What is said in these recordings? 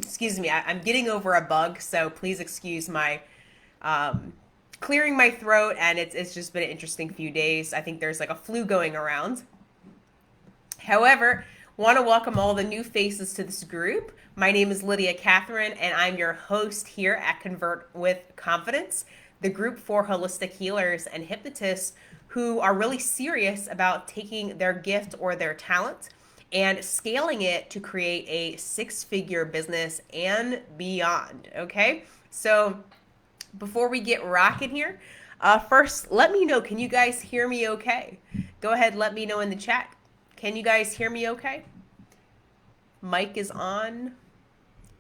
excuse me, I'm getting over a bug, so please excuse my clearing my throat, and it's just been an interesting few days. I think there's like a flu going around. However, want to welcome all the new faces to this group. My name is Lydia Catherine, and I'm your host here at Convert with Confidence, the group for holistic healers and hypnotists who are really serious about taking their gift or their talent and scaling it to create a six-figure business and beyond. Okay, so before we get rocking here, first let me know, can you guys hear me okay? Go ahead, let me know in the chat. Can you guys hear me okay? Mic is on.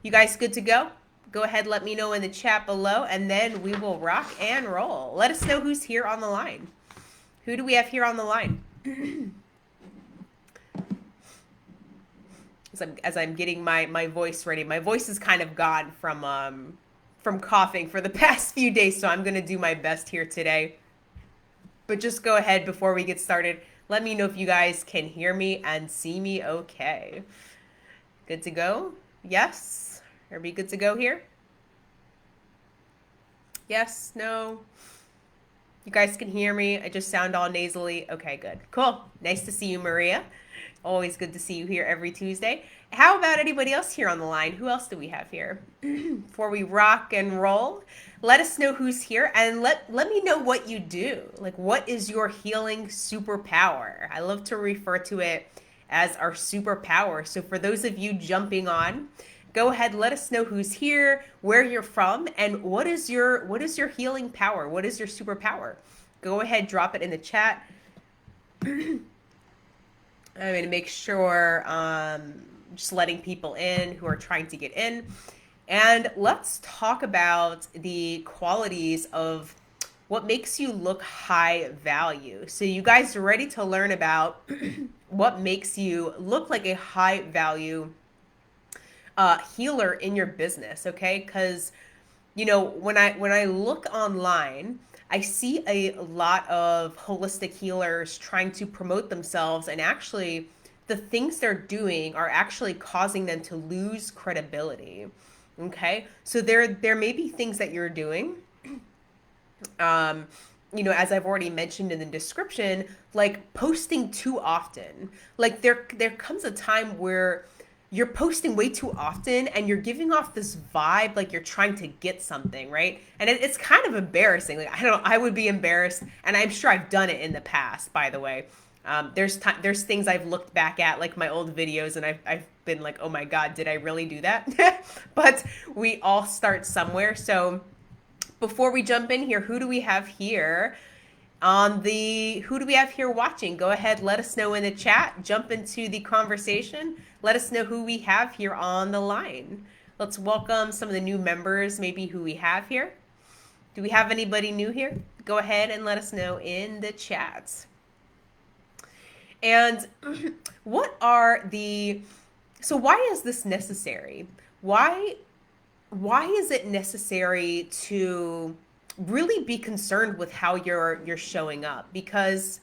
You guys good to go? Go ahead, let me know in the chat below, and then we will rock and roll. Let us know who's here on the line. Who do we have here on the line? As I'm getting my voice ready. My voice is kind of gone from coughing for the past few days, so I'm going to do my best here today. But just go ahead before we get started. Let me know if you guys can hear me and see me okay. Good to go? Yes? Everybody good to go here? Yes? No? You guys can hear me? I just sound all nasally. Okay, good. Cool. Nice to see you, Maria. Always good to see you here every Tuesday. How about anybody else here on the line? Who else do we have here? Before we rock and roll, let us know who's here, and let me know what you do. Like, what is your healing superpower? I love to refer to it as our superpower. So for those of you jumping on, go ahead, let us know who's here, where you're from, and what is your healing power? What is your superpower? Go ahead, drop it in the chat. I'm going to make sure just letting people in who are trying to get in. And let's talk about the qualities of what makes you look high value. So you guys are ready to learn about what makes you look like a high value healer in your business, okay? Because, you know, when I look online, I see a lot of holistic healers trying to promote themselves, and actually the things they're doing are actually causing them to lose credibility. Okay, so there may be things that you're doing, you know, as I've already mentioned in the description, like posting too often. Like there comes a time where you're posting way too often and you're giving off this vibe like you're trying to get something, right? And it's kind of embarrassing. Like, I don't know, I would be embarrassed, and I'm sure I've done it in the past, by the way. There's things I've looked back at, like my old videos, and I've been like, oh my God, did I really do that? But we all start somewhere. So before we jump in here, who do we have here who do we have here watching? Go ahead, let us know in the chat, jump into the conversation. Let us know who we have here on the line. Let's welcome some of the new members, maybe who we have here. Do we have anybody new here? Go ahead and let us know in the chat. And so why is this necessary? Why is it necessary to really be concerned with how you're showing up? Because,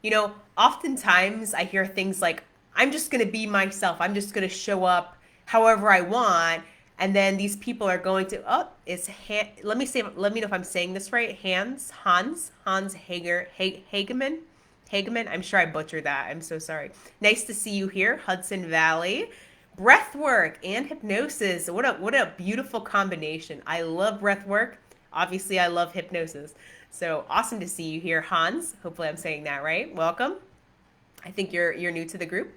you know, oftentimes I hear things like, I'm just going to be myself. I'm just going to show up however I want. And then these people are going to, let me know if I'm saying this right. Hans Hageman. I'm sure I butchered that. I'm so sorry. Nice to see you here, Hudson Valley. Breathwork and hypnosis. What a beautiful combination. I love breathwork. Obviously, I love hypnosis. So awesome to see you here, Hans. Hopefully I'm saying that right. Welcome. I think you're new to the group.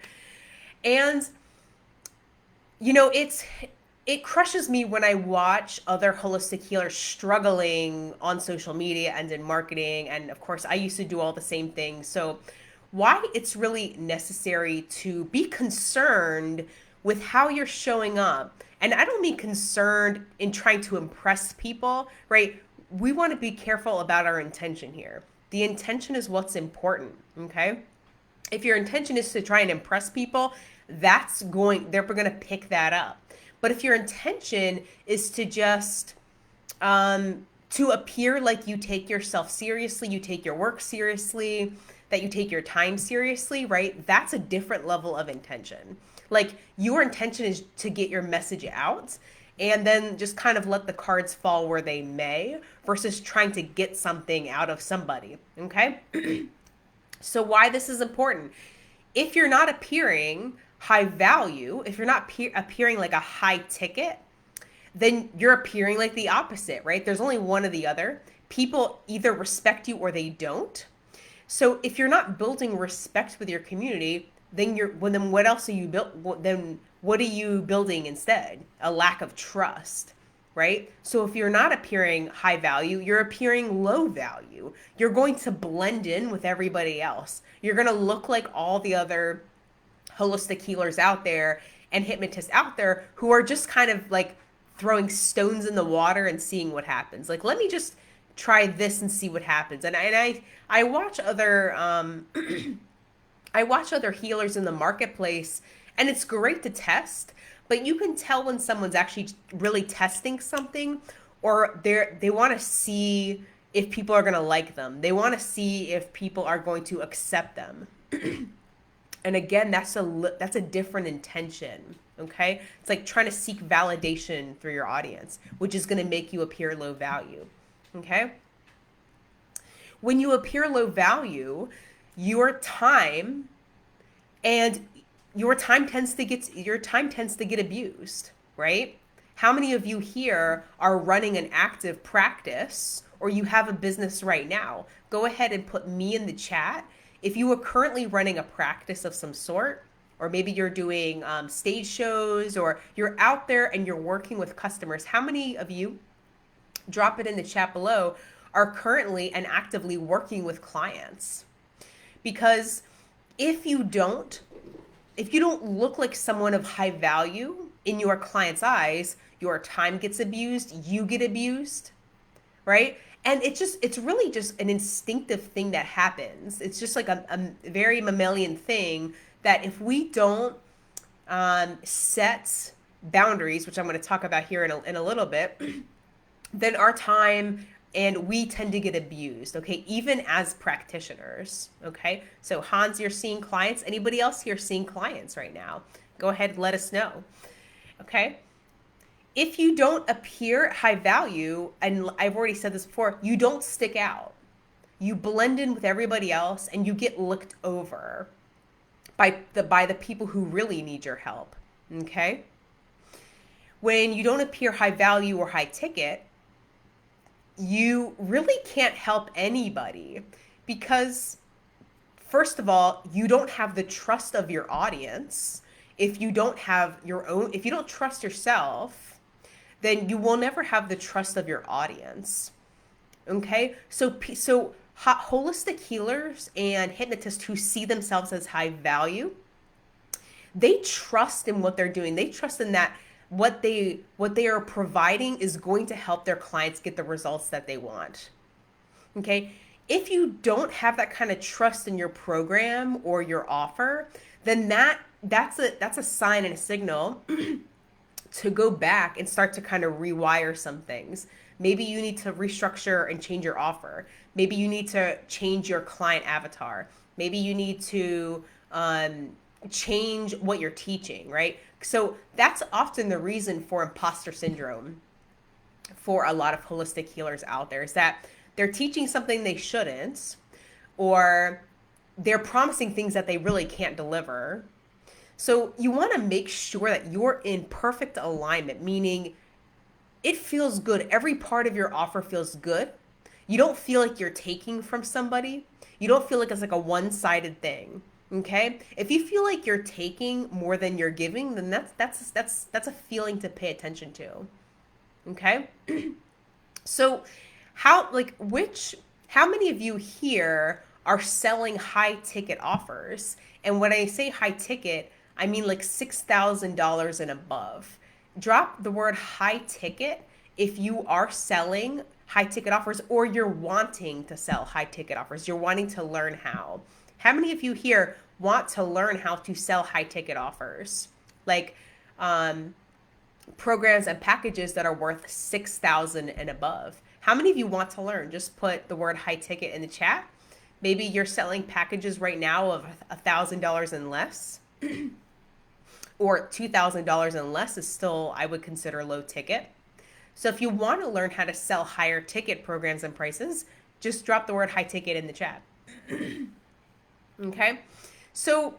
And, you know, it crushes me when I watch other holistic healers struggling on social media and in marketing. And of course, I used to do all the same things. So why it's really necessary to be concerned with how you're showing up. And I don't mean concerned in trying to impress people, right? We want to be careful about our intention here. The intention is what's important, okay? If your intention is to try and impress people, they're going to pick that up. But if your intention is to just to appear like you take yourself seriously, you take your work seriously, that you take your time seriously, right? That's a different level of intention. Like your intention is to get your message out and then just kind of let the cards fall where they may versus trying to get something out of somebody. Okay. So why this is important. If you're not appearing high value, if you're not appearing like a high ticket, then you're appearing like the opposite, right? There's only one or the other. People either respect you or they don't. So if you're not building respect with your community, then then what else are you built? Then what are you building instead? A lack of trust, right? So if you're not appearing high value, you're appearing low value. You're going to blend in with everybody else. You're going to look like all the other holistic healers out there and hypnotists out there who are just kind of like throwing stones in the water and seeing what happens. Like, let me just try this and see what happens. And I watch other I watch other healers in the marketplace, and it's great to test, but you can tell when someone's actually really testing something, or they want to see if people are going to like them. They want to see if people are going to accept them. And again, that's a different intention, okay? It's like trying to seek validation through your audience, which is going to make you appear low value, okay? When you appear low value, your time tends to get abused, right? How many of you here are running an active practice, or you have a business right now? Go ahead and put me in the chat. If you are currently running a practice of some sort, or maybe you're doing stage shows, or you're out there and you're working with customers, how many of you, drop it in the chat below, are currently and actively working with clients? Because if you don't look like someone of high value in your client's eyes, your time gets abused, you get abused, right? And it's really just an instinctive thing that happens. It's just like a very mammalian thing that if we don't set boundaries, which I'm going to talk about here in a little bit, then our time and we tend to get abused, okay? Even as practitioners, okay? So Hans, you're seeing clients. Anybody else here seeing clients right now? Go ahead and let us know, okay? If you don't appear high value, and I've already said this before, you don't stick out. You blend in with everybody else and you get looked over by the people who really need your help, okay? When you don't appear high value or high ticket, you really can't help anybody because, first of all, you don't have the trust of your audience. If you don't trust yourself, then you will never have the trust of your audience. Okay? So holistic healers and hypnotists who see themselves as high value, they trust in what they're doing. They trust in that what they are providing is going to help their clients get the results that they want. Okay? If you don't have that kind of trust in your program or your offer, then that's a sign and a signal to go back and start to kind of rewire some things. Maybe you need to restructure and change your offer. Maybe you need to change your client avatar. Maybe you need to change what you're teaching, right? So that's often the reason for imposter syndrome for a lot of holistic healers out there, is that they're teaching something they shouldn't, or they're promising things that they really can't deliver. So you want to make sure that you're in perfect alignment, meaning it feels good. Every part of your offer feels good. You don't feel like you're taking from somebody. You don't feel like it's like a one-sided thing. Okay? If you feel like you're taking more than you're giving, then that's a feeling to pay attention to. Okay? So how many of you here are selling high ticket offers? And when I say high ticket, I mean like $6,000 and above. Drop the word high ticket if you are selling high ticket offers, or you're wanting to sell high ticket offers. You're wanting to learn how. How many of you here want to learn how to sell high ticket offers? Like programs and packages that are worth $6,000 and above. How many of you want to learn? Just put the word high ticket in the chat. Maybe you're selling packages right now of $1,000 and less. or $2,000 and less is still, I would consider, low ticket. So if you want to learn how to sell higher ticket programs and prices, just drop the word high ticket in the chat. Okay? So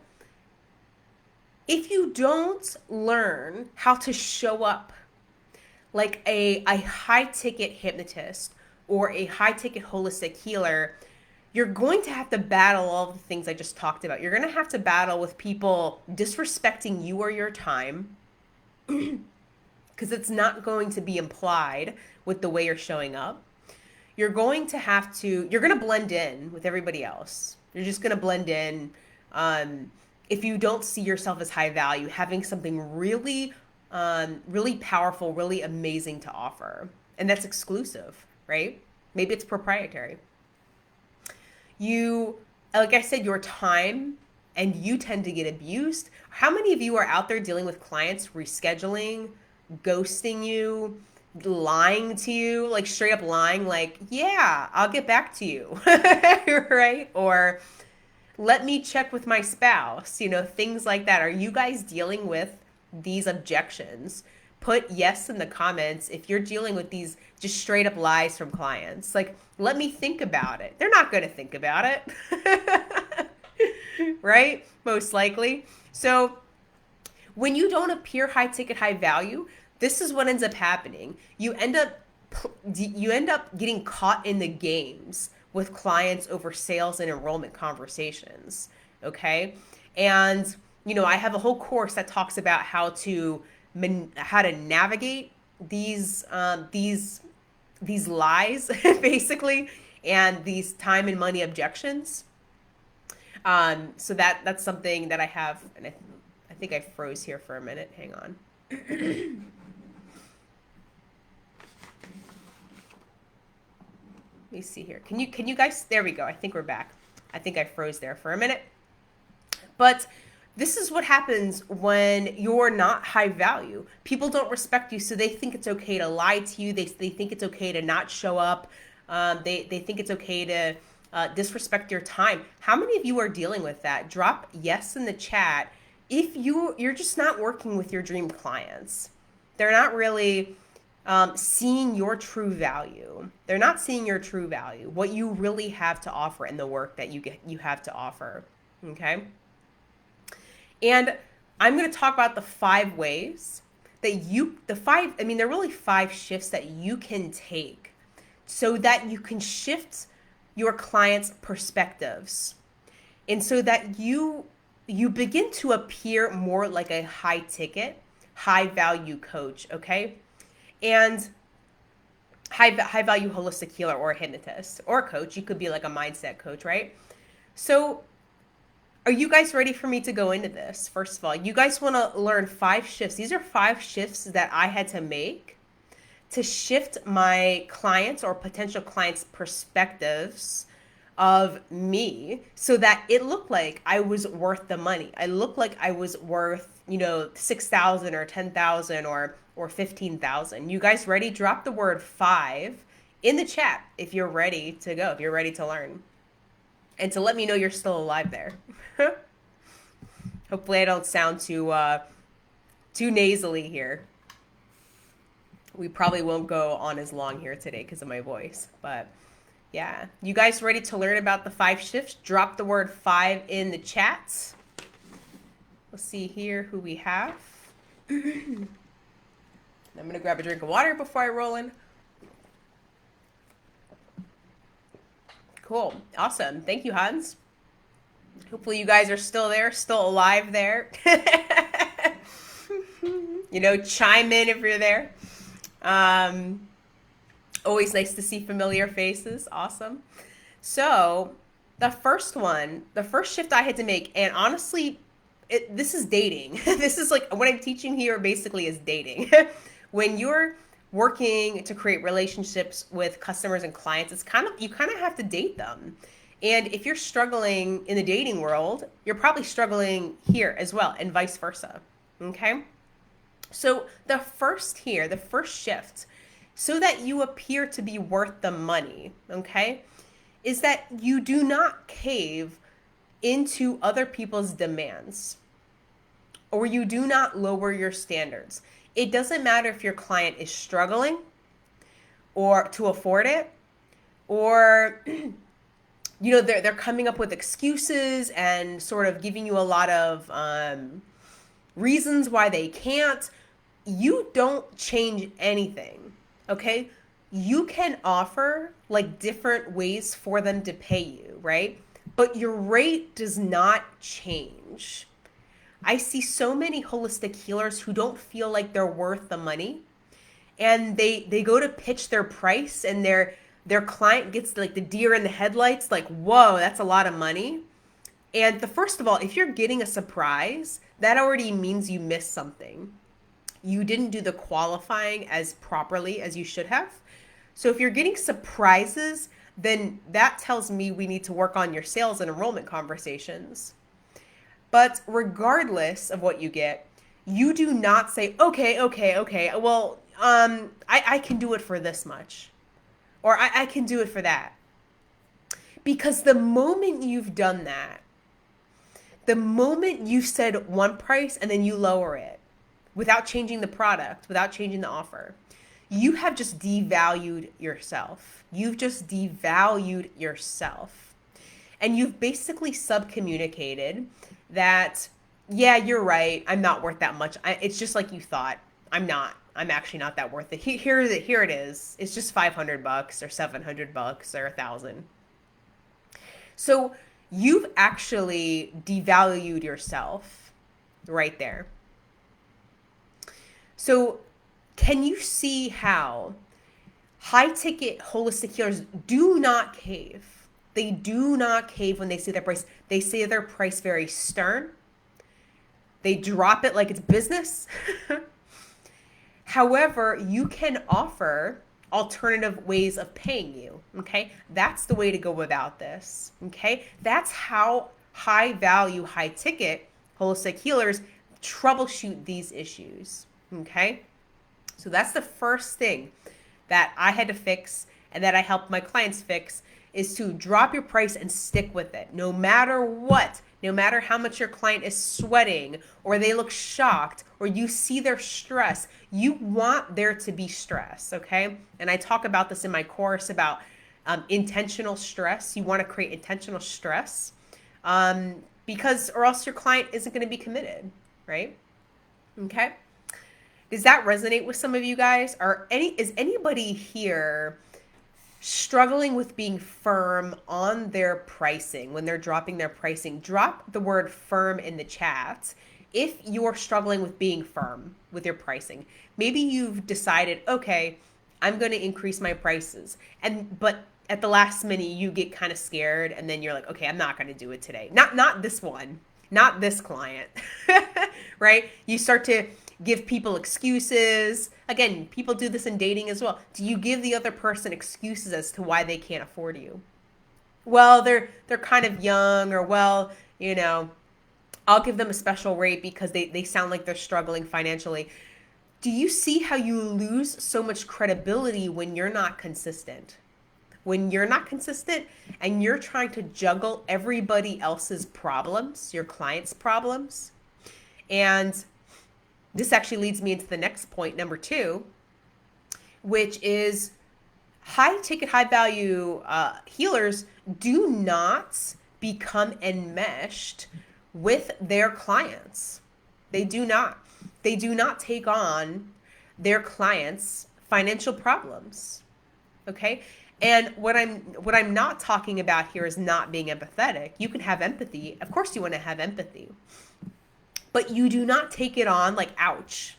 if you don't learn how to show up like a high ticket hypnotist or a high ticket holistic healer, you're going to have to battle all the things I just talked about. You're going to have to battle with people disrespecting you or your time, because it's not going to be implied with the way you're showing up. You're going to blend in with everybody else. You're just going to blend in. If you don't see yourself as high value, having something really, really powerful, really amazing to offer. And that's exclusive, right? Maybe it's proprietary. Like I said, your time, and you tend to get abused. How many of you are out there dealing with clients rescheduling, ghosting you, lying to you, like straight up lying, like, yeah, I'll get back to you, right? Or let me check with my spouse, things like that. Are you guys dealing with these objections? Put yes in the comments if you're dealing with these just straight up lies from clients. Like, let me think about it. They're not going to think about it, right? Most likely. So when you don't appear high ticket, high value, this is what ends up happening. You end up getting caught in the games with clients over sales and enrollment conversations. Okay. And, I have a whole course that talks about how to navigate these lies basically, and these time and money objections. So that's something that I have, and I think I froze here for a minute. Hang on. Let me see here. Can you guys, there we go. I think we're back. I think I froze there for a minute. But this is what happens when you're not high value. People don't respect you, so they think it's okay to lie to you. They think it's okay to not show up. They think it's okay to disrespect your time. How many of you are dealing with that? Drop yes in the chat if you're just not working with your dream clients. They're not really seeing your true value. They're not seeing your true value, what you really have to offer, and the work that you have to offer. Okay. And I'm going to talk about the 5 ways that there are really 5 shifts that you can take so that you can shift your clients' perspectives. And so that you begin to appear more like a high ticket, high value coach. Okay. And high value holistic healer, or a hypnotist, or a coach. You could be like a mindset coach, right? So are you guys ready for me to go into this? First of all, you guys want to learn 5 shifts. These are 5 shifts that I had to make to shift my clients or potential clients' perspectives of me, so that it looked like I was worth the money. I looked like I was worth, $6,000 or $10,000 or $15,000. You guys ready? Drop the word 5 in the chat if you're ready to go, if you're ready to learn. And to let me know you're still alive there. Hopefully I don't sound too nasally here. We probably won't go on as long here today because of my voice. But yeah, you guys ready to learn about the 5 shifts? Drop the word 5 in the chat. Let's see here who we have. I'm going to grab a drink of water before I roll in. Cool. Awesome. Thank you, Hans. Hopefully you guys are still there, still alive there. Chime in if you're there. Always nice to see familiar faces. Awesome. So the first shift I had to make, and honestly, this is dating. This is like what I'm teaching here basically is dating. When you're working to create relationships with customers and clients, you kind of have to date them. And if you're struggling in the dating world, you're probably struggling here as well, and vice versa. Okay? So the first shift, so that you appear to be worth the money, okay, is that you do not cave into other people's demands. or you do not lower your standards. It doesn't matter if your client is struggling or to afford it, or they're coming up with excuses and sort of giving you a lot of reasons why they can't. You don't change anything, okay? You can offer like different ways for them to pay you, right? But your rate does not change. I see so many holistic healers who don't feel like they're worth the money, and they go to pitch their price, and their client gets like the deer in the headlights, like, whoa, that's a lot of money. And first of all, if you're getting a surprise, that already means you missed something. You didn't do the qualifying as properly as you should have. So if you're getting surprises, then that tells me we need to work on your sales and enrollment conversations. But regardless of what you get, you do not say, okay, well, I can do it for this much, or I can do it for that. Because the moment you've done that, the moment you said one price and then you lower it without changing the product, without changing the offer, you have just devalued yourself. You've just devalued yourself. And you've basically subcommunicated that, yeah, you're right, I'm not worth that much. It's just like you thought. I'm actually not that worth it. Here it is. It's just $500 or $700 or $1,000. So you've actually devalued yourself right there. So can you see how high ticket holistic healers do not cave? They do not cave when they say their price. They say their price very stern. They drop it like it's business. However, you can offer alternative ways of paying you, okay? That's the way to go about this, okay? That's how high value, high ticket holistic healers troubleshoot these issues, okay? So that's the first thing that I had to fix and that I helped my clients fix, is to drop your price and stick with it. No matter what, no matter how much your client is sweating or they look shocked or you see their stress, you want there to be stress, okay? And I talk about this in my course about intentional stress. You want to create intentional stress because or else your client isn't going to be committed, right? Okay? Does that resonate with some of you guys? Is anybody here struggling with being firm on their pricing when they're dropping their pricing? Drop the word firm in the chat if you're struggling with being firm with your pricing. Maybe you've decided, okay, I'm going to increase my prices, but at the last minute you get kind of scared, and then you're like, okay, I'm not going to do it today. Not this one, not this client, right? You start to give people excuses. Again, people do this in dating as well. Do you give the other person excuses as to why they can't afford you? Well, they're kind of young, or well, I'll give them a special rate because they sound like they're struggling financially. Do you see how you lose so much credibility when you're not consistent? When you're not consistent and you're trying to juggle everybody else's problems, your client's problems. And this actually leads me into the next point, number 2, which is high ticket, high value healers do not become enmeshed with their clients. They do not. They do not take on their clients' financial problems. Okay? And what I'm not talking about here is not being empathetic. You can have empathy. Of course you want to have empathy. But you do not take it on like, ouch.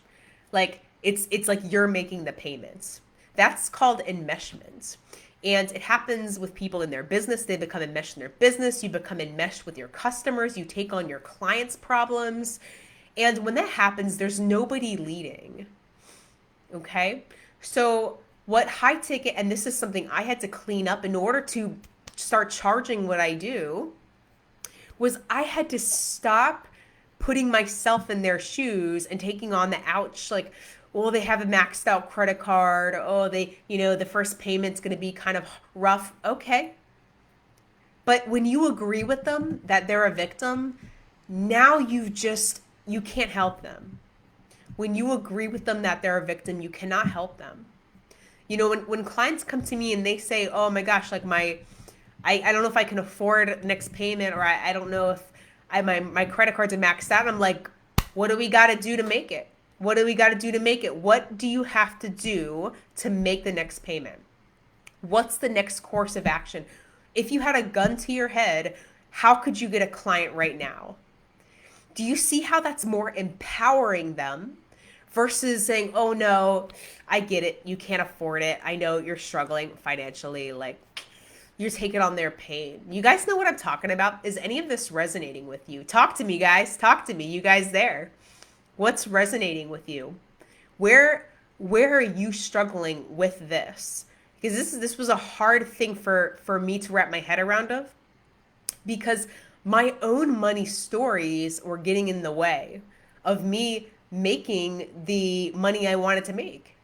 Like it's like you're making the payments. That's called enmeshment. And it happens with people in their business. They become enmeshed in their business. You become enmeshed with your customers. You take on your clients' problems. And when that happens, there's nobody leading. Okay? So what high ticket, and this is something I had to clean up in order to start charging what I do, was I had to stop putting myself in their shoes and taking on the ouch, like, well, they have a maxed out credit card. Oh, the first payment's going to be kind of rough. Okay. But when you agree with them that they're a victim, now you've just you can't help them. When you agree with them that they're a victim, you cannot help them. You know, when clients come to me and they say, oh my gosh, like I don't know if I can afford next payment, or I don't know if my credit cards are maxed out. I'm like, what do we got to do to make it? What do we got to do to make it? What do you have to do to make the next payment? What's the next course of action? If you had a gun to your head, how could you get a client right now? Do you see how that's more empowering them versus saying, oh no, I get it. You can't afford it. I know you're struggling financially. Like, you're taking on their pain. You guys know what I'm talking about? Is any of this resonating with you? Talk to me, guys. Talk to me. You guys there. What's resonating with you? Where are you struggling with this? Because this was a hard thing for me to wrap my head around of, because my own money stories were getting in the way of me making the money I wanted to make.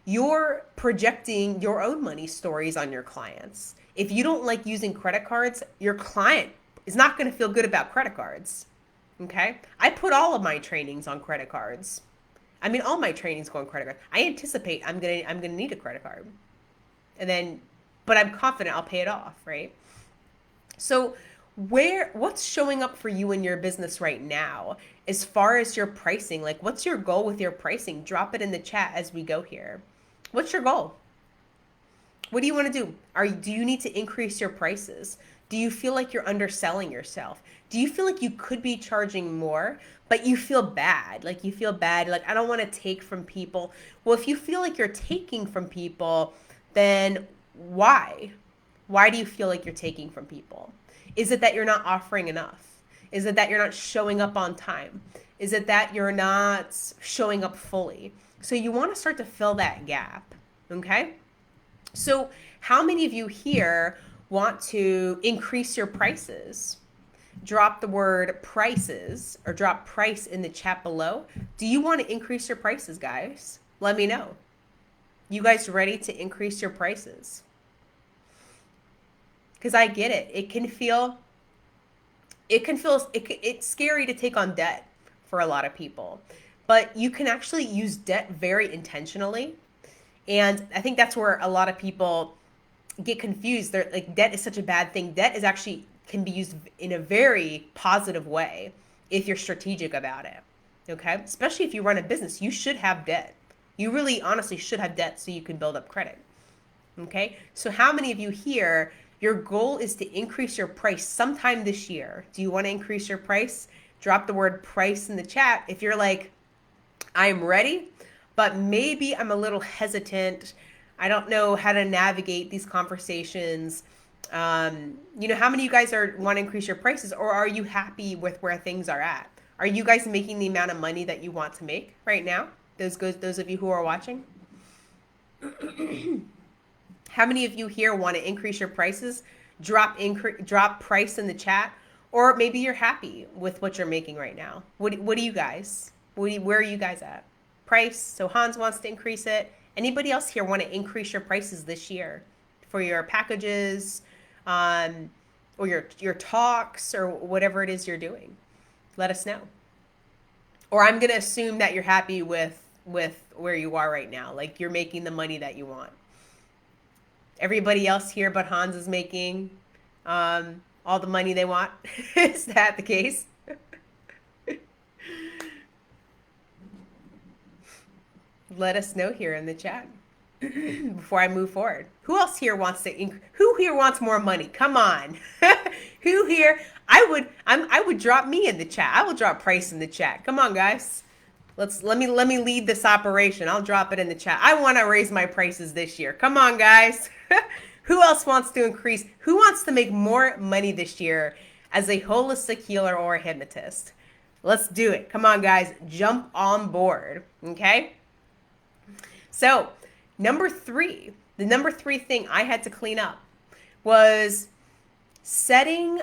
You're projecting your own money stories on your clients. If you don't like using credit cards, your client is not going to feel good about credit cards. Okay? I put all of my trainings on credit cards. I mean, all my trainings go on credit cards. I anticipate I'm gonna need a credit card, but I'm confident I'll pay it off, right? So what's showing up for you in your business right now as far as your pricing? Like, what's your goal with your pricing? Drop it in the chat as we go here. What's your goal? What do you want to do? Do you need to increase your prices? Do you feel like you're underselling yourself? Do you feel like you could be charging more, but you feel bad? Like, you feel bad, like, I don't want to take from people. Well, if you feel like you're taking from people, then why? Why do you feel like you're taking from people? Is it that you're not offering enough? Is it that you're not showing up on time? Is it that you're not showing up fully? So you want to start to fill that gap, okay? So how many of you here want to increase your prices? Drop the word prices or drop price in the chat below. Do you want to increase your prices, guys? Let me know. You guys ready to increase your prices? Because I get it. It's scary to take on debt for a lot of people, but you can actually use debt very intentionally. And I think that's where a lot of people get confused. They're like, debt is such a bad thing. Debt is actually can be used in a very positive way if you're strategic about it. Okay? Especially if you run a business, you should have debt. You really honestly should have debt so you can build up credit. Okay? So how many of you here, your goal is to increase your price sometime this year? Do you want to increase your price? Drop the word price in the chat. If you're like, I'm ready, but maybe I'm a little hesitant. I don't know how to navigate these conversations. How many of you guys want to increase your prices, or are you happy with where things are at? Are you guys making the amount of money that you want to make right now? Those of you who are watching. How many of you here want to increase your prices? Drop price in the chat, or maybe you're happy with what you're making right now. What do you guys? Where are you guys at? Price. So Hans wants to increase it. Anybody else here want to increase your prices this year for your packages, or your talks, or whatever it is you're doing? Let us know. Or I'm gonna assume that you're happy with where you are right now, like you're making the money that you want. Everybody else here but Hans is making all the money they want. Is that the case? Let us know here in the chat before I move forward. Who else here wants who here wants more money? Come on. Who here? I would drop me in the chat. I will drop price in the chat. Come on, guys. Let me lead this operation. I'll drop it in the chat. I want to raise my prices this year. Come on, guys. Who else wants to increase? Who wants to make more money this year as a holistic healer or a hypnotist? Let's do it. Come on, guys. Jump on board. Okay? So, the number three thing I had to clean up was setting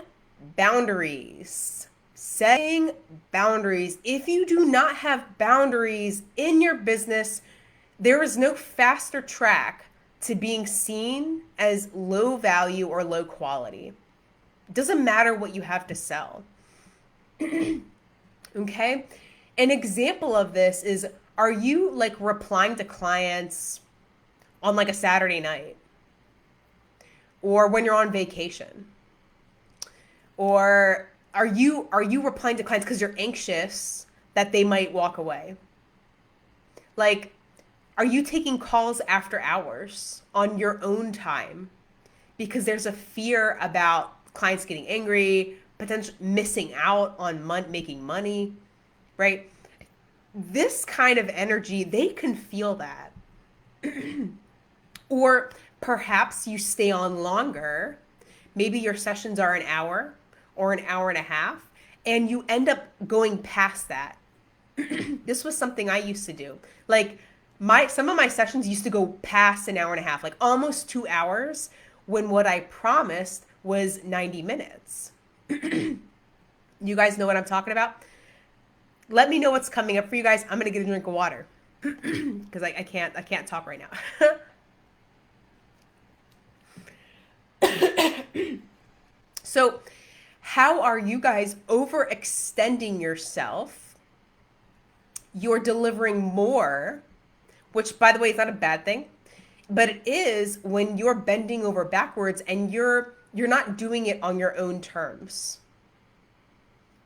boundaries. Setting boundaries. If you do not have boundaries in your business, there is no faster track to being seen as low value or low quality. It doesn't matter what you have to sell. Okay? An example of this is, are you like replying to clients on like a Saturday night or when you're on vacation? Or are you replying to clients because you're anxious that they might walk away? Like, are you taking calls after hours on your own time because there's a fear about clients getting angry, potentially missing out on making money, right? This kind of energy, they can feel that. Or perhaps you stay on longer. Maybe your sessions are an hour or an hour and a half, and you end up going past that. This was something I used to do. Like some of my sessions used to go past an hour and a half, like almost 2 hours, when what I promised was 90 minutes. You guys know what I'm talking about? Let me know what's coming up for you guys. I'm gonna get a drink of water because I can't talk right now. So, how are you guys overextending yourself? You're delivering more, which by the way is not a bad thing, but it is when you're bending over backwards and you're not doing it on your own terms.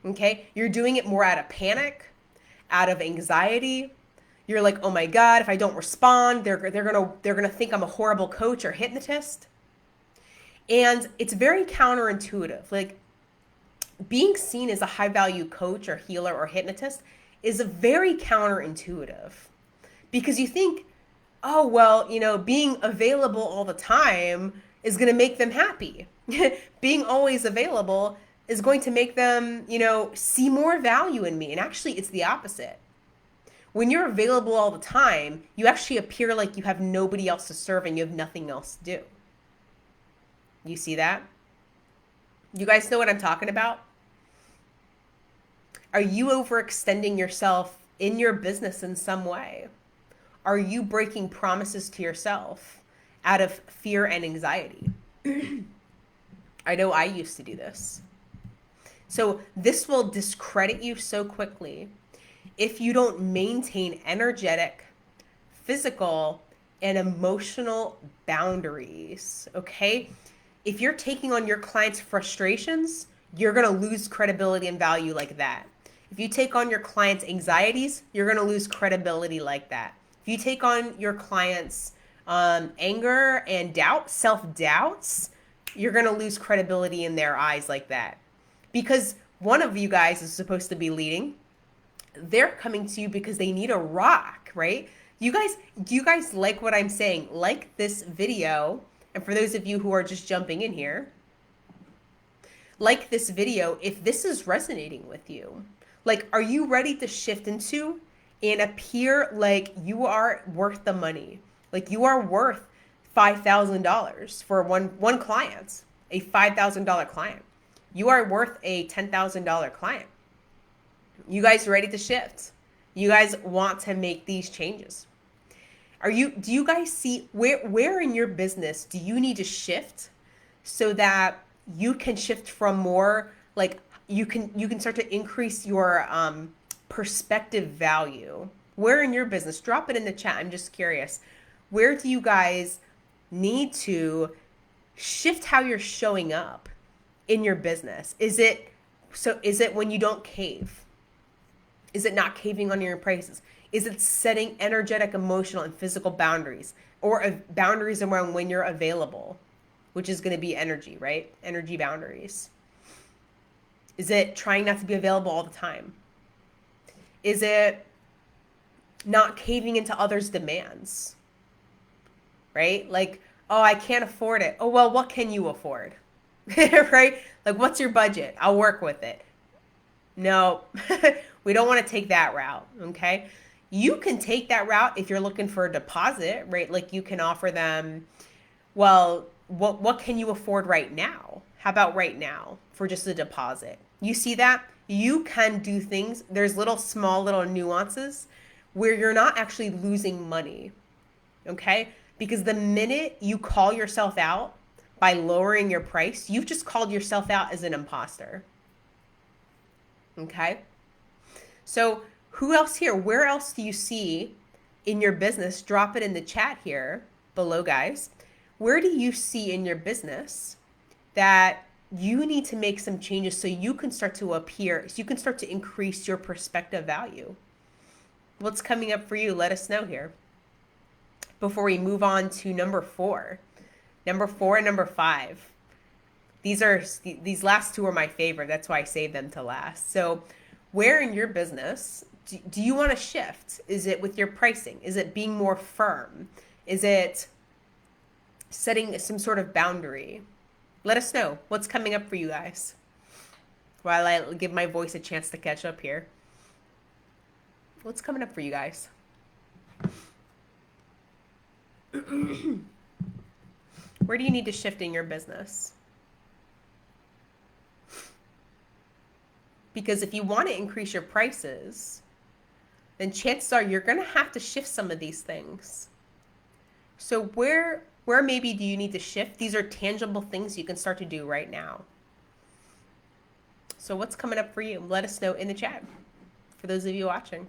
Okay? You're doing it more out of panic, out of anxiety. You're like, "Oh my God, if I don't respond, they're going to think I'm a horrible coach or hypnotist." And it's very counterintuitive. Like, being seen as a high value coach or healer or hypnotist is a very counterintuitive, because you think, oh, well, being available all the time is going to make them happy. Being always available is going to make them, see more value in me. And actually, it's the opposite. When you're available all the time, you actually appear like you have nobody else to serve and you have nothing else to do. You see that? You guys know what I'm talking about? Are you overextending yourself in your business in some way? Are you breaking promises to yourself out of fear and anxiety? I know I used to do this. So this will discredit you so quickly if you don't maintain energetic, physical, and emotional boundaries, okay? If you're taking on your clients' frustrations, you're going to lose credibility and value like that. If you take on your clients' anxieties, you're going to lose credibility like that. If you take on your clients' anger and self-doubts, you're going to lose credibility in their eyes like that. Because one of you guys is supposed to be leading. They're coming to you because they need a rock, right? Do you guys like what I'm saying? Like this video. And for those of you who are just jumping in here, like this video if this is resonating with you. Like, are you ready to shift into and appear like you are worth the money? Like you are worth $5,000 for one client, a $5,000 client. You are worth a $10,000 client. You guys ready to shift? You guys want to make these changes? Do you guys see where in your business do you need to shift so that you can shift from more, like you can start to increase your perspective value? Where in your business? Drop it in the chat. I'm just curious. Where do you guys need to shift how you're showing up in your business? Is it when you don't cave? Is it not caving on your prices? Is it setting energetic, emotional, and physical boundaries, or boundaries around when you're available, which is going to be energy, right? Energy boundaries. Is it trying not to be available all the time? Is it not caving into others' demands, right? Like, oh, I can't afford it. Oh, well, what can you afford? Right? Like, what's your budget? I'll work with it. No, we don't want to take that route, okay? You can take that route if you're looking for a deposit, right? Like you can offer them, well, what can you afford right now? How about right now for just a deposit? You see that? You can do things. There's small little nuances where you're not actually losing money, okay? Because the minute you call yourself out by lowering your price, you've just called yourself out as an imposter, okay? So who else here? Where else do you see in your business? Drop it in the chat here below, guys. Where do you see in your business that you need to make some changes so you can start to appear, so you can start to increase your perspective value? What's coming up for you? Let us know here before we move on to number 4. Number 4 and number 5. These last two are my favorite. That's why I saved them to last. So where in your business do you want to shift? Is it with your pricing? Is it being more firm? Is it setting some sort of boundary? Let us know what's coming up for you guys while I give my voice a chance to catch up here. What's coming up for you guys? Where do you need to shift in your business? Because if you want to increase your prices, then chances are you're going to have to shift some of these things. So where maybe do you need to shift? These are tangible things you can start to do right now. So what's coming up for you? Let us know in the chat for those of you watching.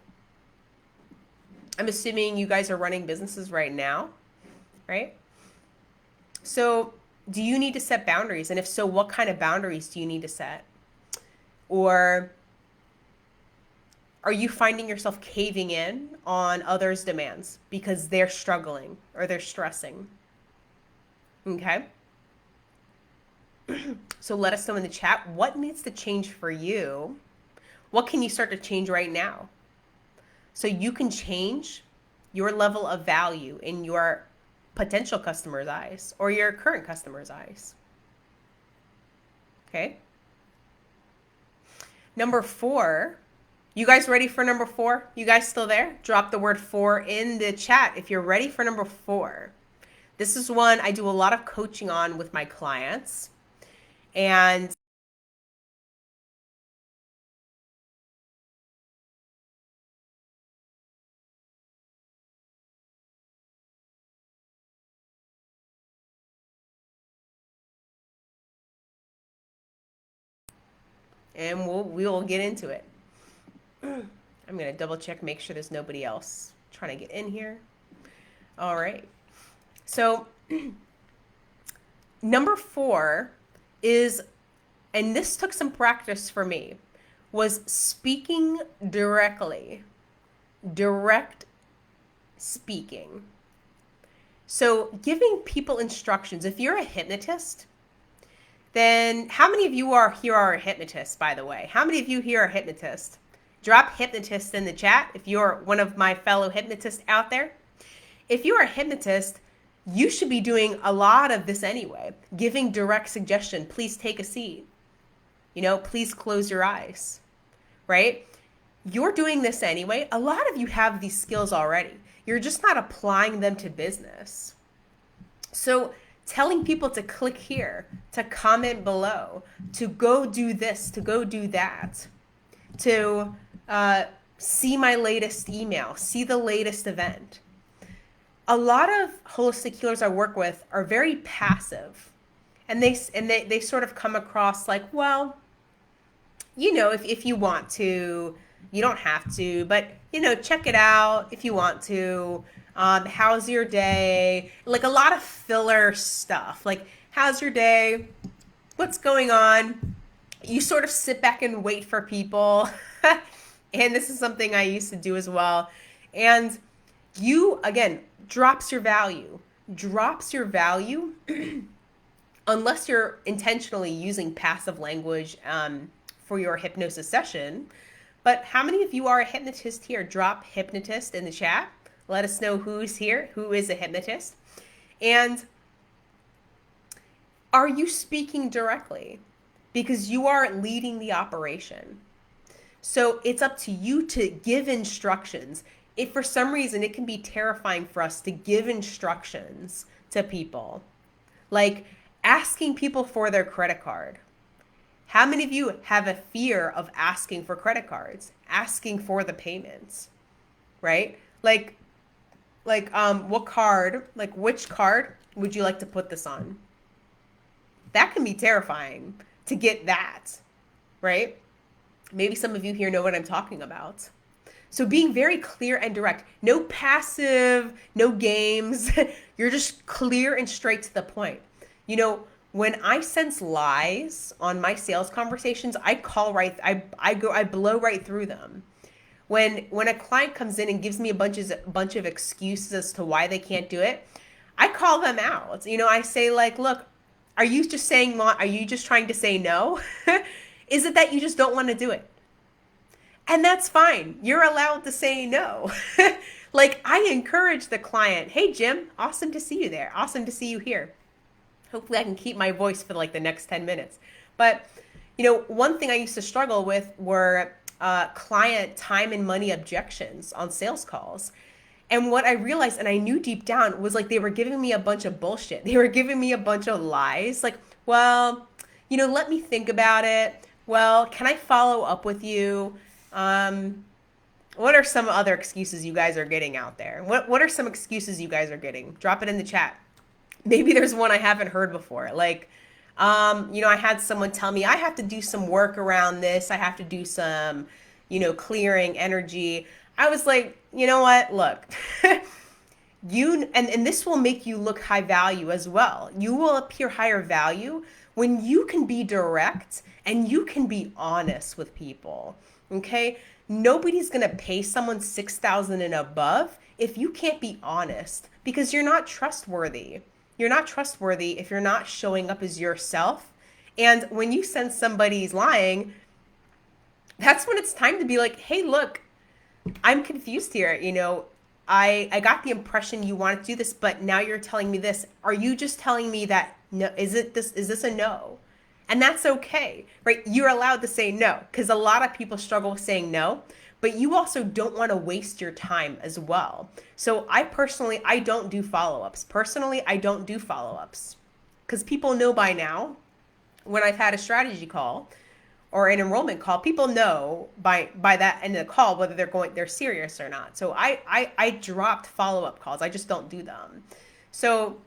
I'm assuming you guys are running businesses right now, right? So do you need to set boundaries? And if so, what kind of boundaries do you need to set? Or are you finding yourself caving in on others' demands because they're struggling or they're stressing? Okay. So let us know in the chat what needs to change for you. What can you start to change right now? So you can change your level of value in your potential customers' eyes or your current customers' eyes. Okay. Number 4. You guys ready for number 4? You guys still there? Drop the word 4 in the chat if you're ready for number 4. This is one I do a lot of coaching on with my clients. And we will get into it. I'm going to double check, make sure there's nobody else trying to get in here. All right. So number 4 is, and this took some practice for me, was speaking directly. Direct speaking. So giving people instructions. If you're a hypnotist, then how many of you here are a hypnotist, by the way? How many of you here are hypnotists? Drop hypnotist in the chat if you're one of my fellow hypnotists out there. If you're a hypnotist, you should be doing a lot of this anyway. Giving direct suggestion. Please take a seat. Please close your eyes. Right? You're doing this anyway. A lot of you have these skills already. You're just not applying them to business. So telling people to click here, to comment below, to go do this, to go do that, to see my latest email, see the latest event. A lot of holistic healers I work with are very passive, and they sort of come across like, well, if you want to, you don't have to, but check it out if you want to. How's your day? Like a lot of filler stuff. Like, how's your day? What's going on? You sort of sit back and wait for people. And this is something I used to do as well. And again, drops your value. Drops your value unless you're intentionally using passive language for your hypnosis session. But how many of you are a hypnotist here? Drop hypnotist in the chat. Let us know who's here, who is a hypnotist. And are you speaking directly? Because you are leading the operation. So it's up to you to give instructions. If for some reason it can be terrifying for us to give instructions to people, like asking people for their credit card. How many of you have a fear of asking for credit cards, asking for the payments, right? Like what card, like which card would you like to put this on? That can be terrifying to get that, right? Maybe some of you here know what I'm talking about. So being very clear and direct, no passive, no games. You're just clear and straight to the point. You know, when I sense lies on my sales conversations, I call right, I blow right through them. When a client comes in and gives me a bunch of excuses as to why they can't do it, I call them out. You know, I say like, look, are you just trying to say no? Is it that you just don't want to do it? And that's fine. You're allowed to say no. Like, I encourage the client, hey, Jim, awesome to see you there. Awesome to see you here. Hopefully, I can keep my voice for like the next 10 minutes. But, you know, one thing I used to struggle with were client time and money objections on sales calls. And what I realized, and I knew deep down, was like they were giving me a bunch of bullshit. They were giving me a bunch of lies. Like, well, you know, let me think about it. Well, can I follow up with you? Um, what are some other excuses you guys are getting out there? What are some excuses you guys are getting? Drop it in the chat. Maybe there's one I haven't heard before. Like, you know, I had someone tell me I have to do some work around this. I have to do some, you know, clearing energy. I was like, you know what? Look, and this will make you look high value as well. You will appear higher value when you can be direct and you can be honest with people. Okay? Nobody's going to pay someone 6,000 and above if you can't be honest, because you're not trustworthy. You're not trustworthy if you're not showing up as yourself. And when you sense somebody's lying, that's when it's time to be like, hey, look, I'm confused here. You know, I got the impression you wanted to do this, but now you're telling me this. Are you just telling me that no? Is this a no? And that's okay, right? You're allowed to say no, because a lot of people struggle with saying no, but you also don't want to waste your time as well. So I don't do follow-ups. Personally, I don't do follow-ups because people know by now when I've had a strategy call or an enrollment call, people know by that end of the call whether they're serious or not. So I dropped follow-up calls. I just don't do them. So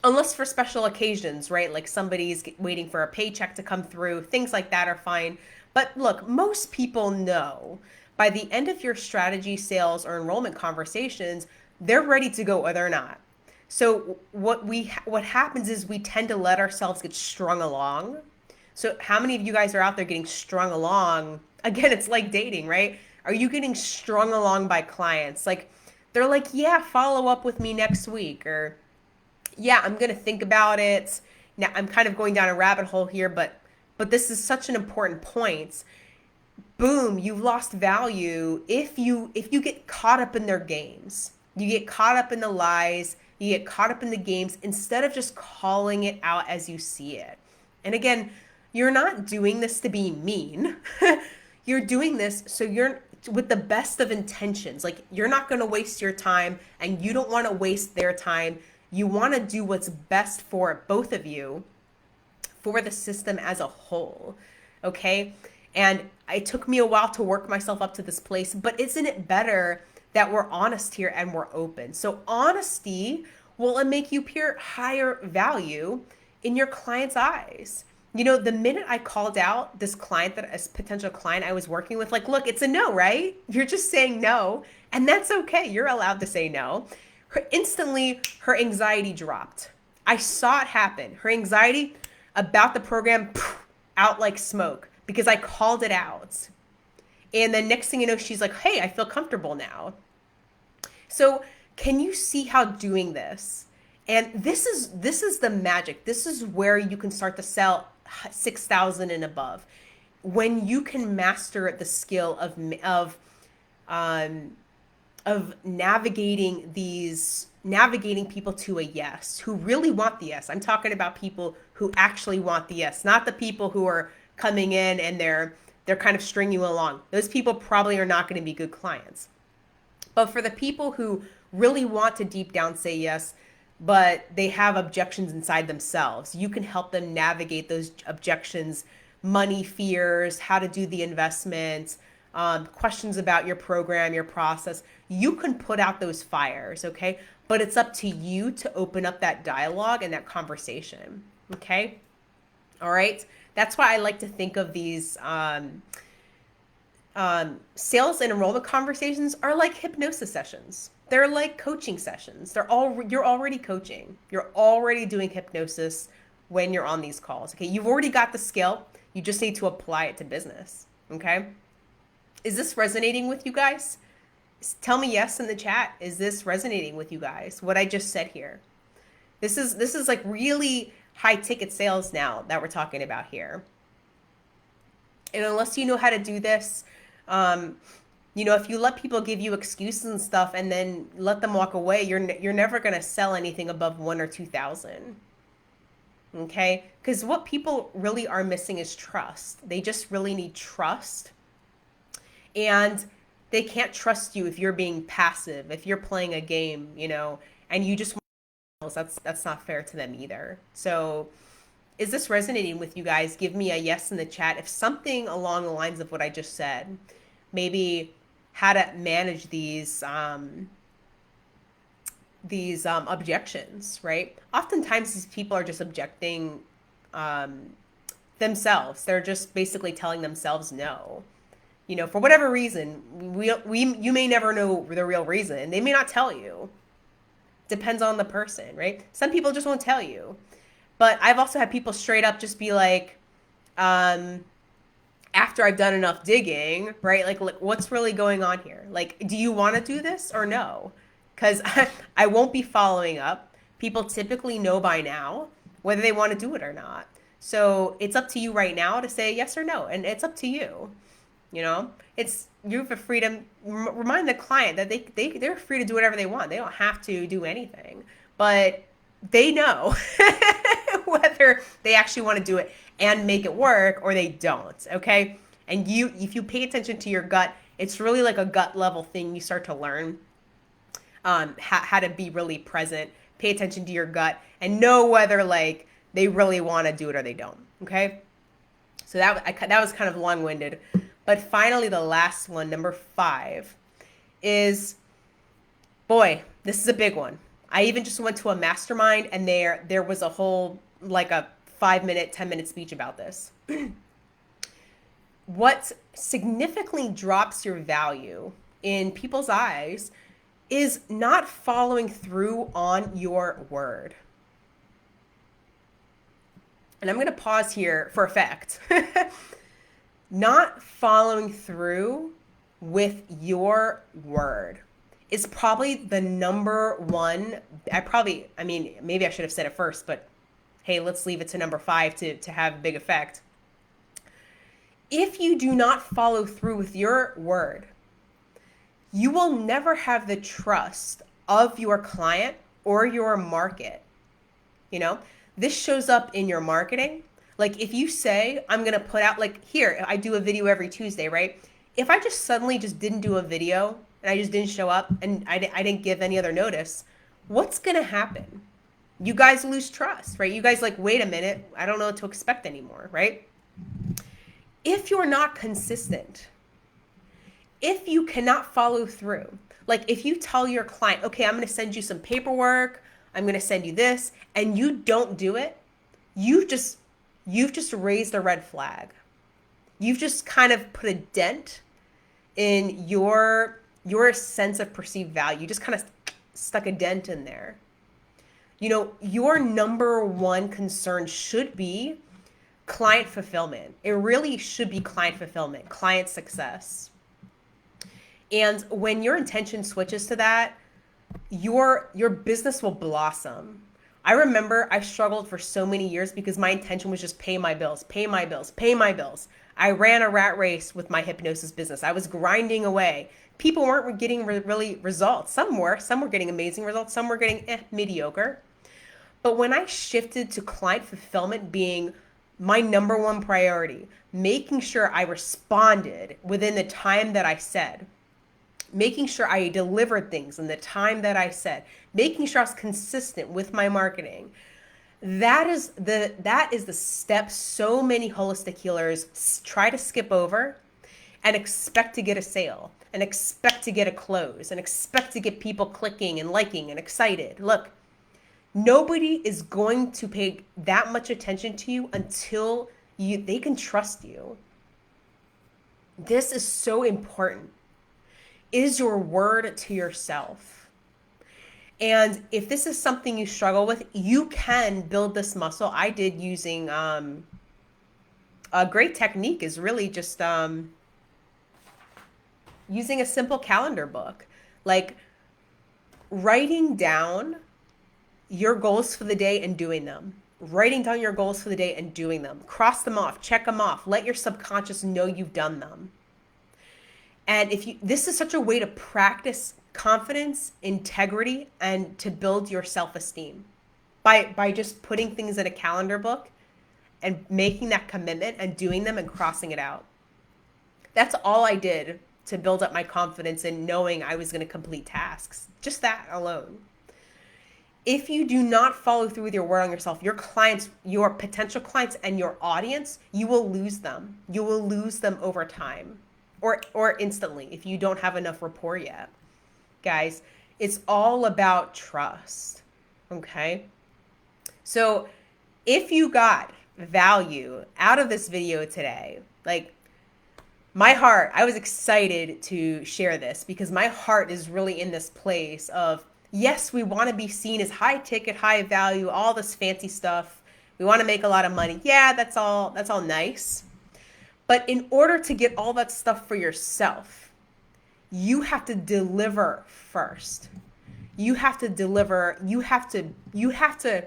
unless for special occasions, right? Like somebody's waiting for a paycheck to come through, things like that are fine. But look, most people know by the end of your strategy, sales, or enrollment conversations, they're ready to go or they're not. So what happens is we tend to let ourselves get strung along. So how many of you guys are out there getting strung along? Again, it's like dating, right? Are you getting strung along by clients? Like they're like, yeah, follow up with me next week, or yeah, I'm going to think about it. Now I'm kind of going down a rabbit hole here, but this is such an important point. Boom, you've lost value if you get caught up in their games. You get caught up in the lies, you get caught up in the games instead of just calling it out as you see it. And again, you're not doing this to be mean. You're doing this so you're with the best of intentions. Like you're not going to waste your time and you don't want to waste their time. You want to do what's best for both of you, for the system as a whole. Okay? And it took me a while to work myself up to this place, but isn't it better that we're honest here and we're open? So honesty will make you appear higher value in your client's eyes. You know, the minute I called out this client, that as potential client I was working with, like, look, it's a no, right? You're just saying no, and that's okay. You're allowed to say no. Instantly, her anxiety dropped. I saw it happen. Her anxiety about the program, out like smoke, because I called it out. And then next thing you know, she's like, hey, I feel comfortable now. So can you see how doing this? And this is the magic. This is where you can start to sell 6,000 and above. When you can master the skill of navigating people to a yes, who really want the yes. I'm talking about people who actually want the yes, not the people who are coming in and they're kind of stringing you along. Those people probably are not going to be good clients. But for the people who really want to deep down say yes, but they have objections inside themselves, you can help them navigate those objections, money fears, how to do the investment, questions about your program, your process. You can put out those fires, okay? But it's up to you to open up that dialogue and that conversation, okay? All right? That's why I like to think of these Sales and enrollment conversations are like hypnosis sessions. They're like coaching sessions. You're already coaching. You're already doing hypnosis when you're on these calls. Okay, you've already got the skill. You just need to apply it to business. Okay, is this resonating with you guys? Tell me yes in the chat. Is this resonating with you guys? What I just said here. This is like really high ticket sales now that we're talking about here. And unless you know how to do this, if you let people give you excuses and stuff and then let them walk away, you're never going to sell anything above 1 or 2,000. Okay? Because what people really are missing is trust. They just really need trust. And they can't trust you if you're being passive, if you're playing a game, and you just want that's not fair to them either. So is this resonating with you guys? Give me a yes in the chat if something along the lines of what I just said. Maybe how to manage these objections, right? Oftentimes these people are just objecting themselves. They're just basically telling themselves no. For whatever reason, you may never know the real reason. They may not tell you. Depends on the person, right? Some people just won't tell you. But I've also had people straight up just be like, after I've done enough digging, right? Like, what's really going on here? Like, do you want to do this or no? Because I won't be following up. People typically know by now whether they want to do it or not. So it's up to you right now to say yes or no. And it's up to you. You have the freedom. Remind the client that they're free to do whatever they want. They don't have to do anything, but they know whether they actually want to do it and make it work or they don't. Okay. And if you pay attention to your gut, it's really like a gut level thing. You start to learn how to be really present, pay attention to your gut and know whether like they really want to do it or they don't. Okay. So that was kind of long-winded. But finally, the last one, number 5, is, boy, this is a big one. I even just went to a mastermind and there was a whole, like a 5-minute, 10-minute speech about this. What significantly drops your value in people's eyes is not following through on your word. And I'm going to pause here for effect. Not following through with your word is probably the number one. Maybe I should have said it first, but hey, let's leave it to number 5 to have a big effect. If you do not follow through with your word, you will never have the trust of your client or your market. This shows up in your marketing. Like if you say, I'm going to put out, like here, I do a video every Tuesday, right? If I just suddenly just didn't do a video and I just didn't show up and I didn't give any other notice, what's going to happen? You guys lose trust, right? You guys like, wait a minute, I don't know what to expect anymore, right? If you're not consistent, if you cannot follow through, like if you tell your client, okay, I'm going to send you some paperwork, I'm going to send you this, and you don't do it, you've just raised a red flag. You've just kind of put a dent in your sense of perceived value. You just kind of stuck a dent in there. Your number one concern should be client fulfillment. It really should be client fulfillment, client success. And when your intention switches to that, your business will blossom. I remember I struggled for so many years because my intention was just pay my bills, pay my bills, pay my bills. I ran a rat race with my hypnosis business. I was grinding away. People weren't getting really results. Some were getting amazing results. Some were getting mediocre. But when I shifted to client fulfillment being my number one priority, making sure I responded within the time that I said, making sure I delivered things in the time that I said, making sure I was consistent with my marketing. That is the step so many holistic healers try to skip over and expect to get a sale and expect to get a close and expect to get people clicking and liking and excited. Look, nobody is going to pay that much attention to you until they can trust you. This is so important. Is your word to yourself. And if this is something you struggle with, you can build this muscle. I did using a great technique is really just using a simple calendar book, like writing down your goals for the day and doing them. Writing down your goals for the day and doing them. Cross them off, check them off. Let your subconscious know you've done them. And this is such a way to practice confidence, integrity, and to build your self-esteem by just putting things in a calendar book and making that commitment and doing them and crossing it out. That's all I did to build up my confidence in knowing I was going to complete tasks. Just that alone. If you do not follow through with your word on yourself, your clients, your potential clients, and your audience, you will lose them. You will lose them over time or instantly if you don't have enough rapport yet. Guys, it's all about trust. Okay? So if you got value out of this video today, like my heart, I was excited to share this because my heart is really in this place of, yes, we want to be seen as high ticket, high value, all this fancy stuff. We want to make a lot of money. Yeah, that's all nice. But in order to get all that stuff for yourself, you have to deliver first. You have to deliver. You have to,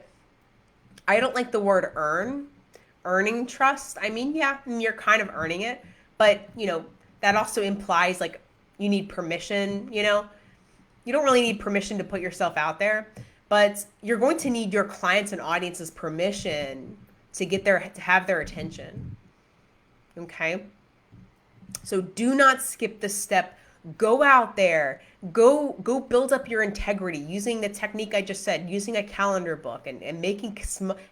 I don't like the word earning trust. I mean, yeah, you're kind of earning it, but that also implies like you need permission, You don't really need permission to put yourself out there, but you're going to need your clients and audience's permission to have their attention. Okay? So do not skip this step. Go out there. Go build up your integrity using the technique I just said, using a calendar book and making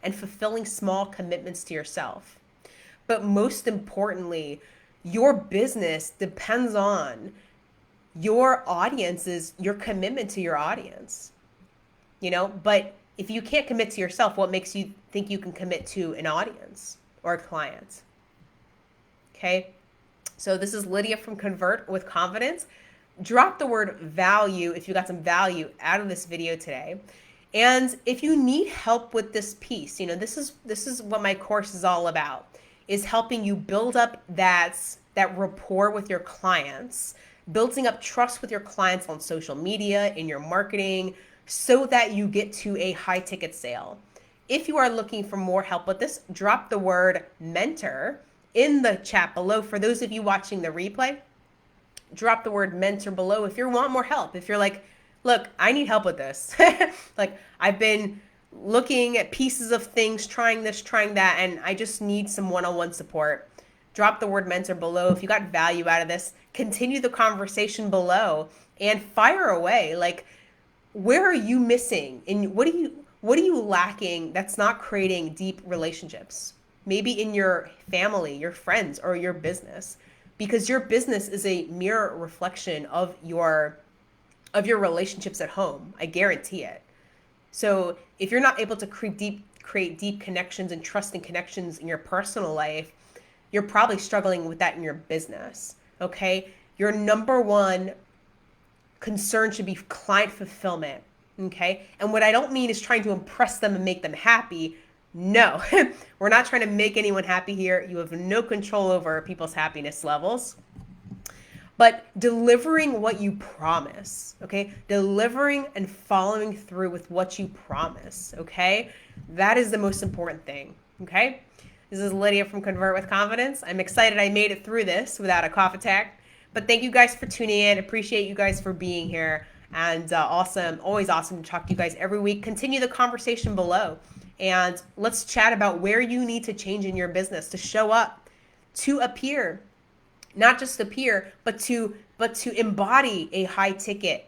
and fulfilling small commitments to yourself. But most importantly, your business depends on your your commitment to your audience, but if you can't commit to yourself, what makes you think you can commit to an audience or a client? Okay. So this is Lydia from Convert with Confidence. Drop the word value if you got some value out of this video today. And if you need help with this piece, this is what my course is all about, is helping you build up that rapport with your clients, building up trust with your clients on social media, in your marketing, so that you get to a high ticket sale. If you are looking for more help with this, drop the word mentor in the chat below. For those of you watching the replay, drop the word mentor below if you want more help. If you're like, look, I need help with this. Like I've been looking at pieces of things, trying this, trying that, and I just need some one-on-one support. Drop the word mentor below. If you got value out of this, continue the conversation below and fire away. Like, where are you missing? And what are you lacking that's not creating deep relationships? Maybe in your family, your friends, or your business, because your business is a mirror reflection of your relationships at home. I guarantee it. So if you're not able to create deep connections and trusting connections in your personal life, you're probably struggling with that in your business. Okay. Your number one concern should be client fulfillment. Okay. And what I don't mean is trying to impress them and make them happy. No, we're not trying to make anyone happy here. You have no control over people's happiness levels, but delivering what you promise. Okay. Delivering and following through with what you promise. Okay. That is the most important thing. Okay. This is Lydia from Convert with Confidence. I'm excited I made it through this without a cough attack. But thank you guys for tuning in. Appreciate you guys for being here. And awesome, always awesome to talk to you guys every week. Continue the conversation below. And let's chat about where you need to change in your business to show up, to appear, not just appear, but to embody a high ticket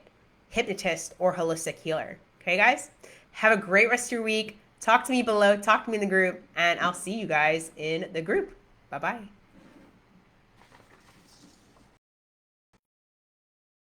hypnotist or holistic healer. Okay, guys? Have a great rest of your week. Talk to me below, talk to me in the group, and I'll see you guys in the group. Bye-bye.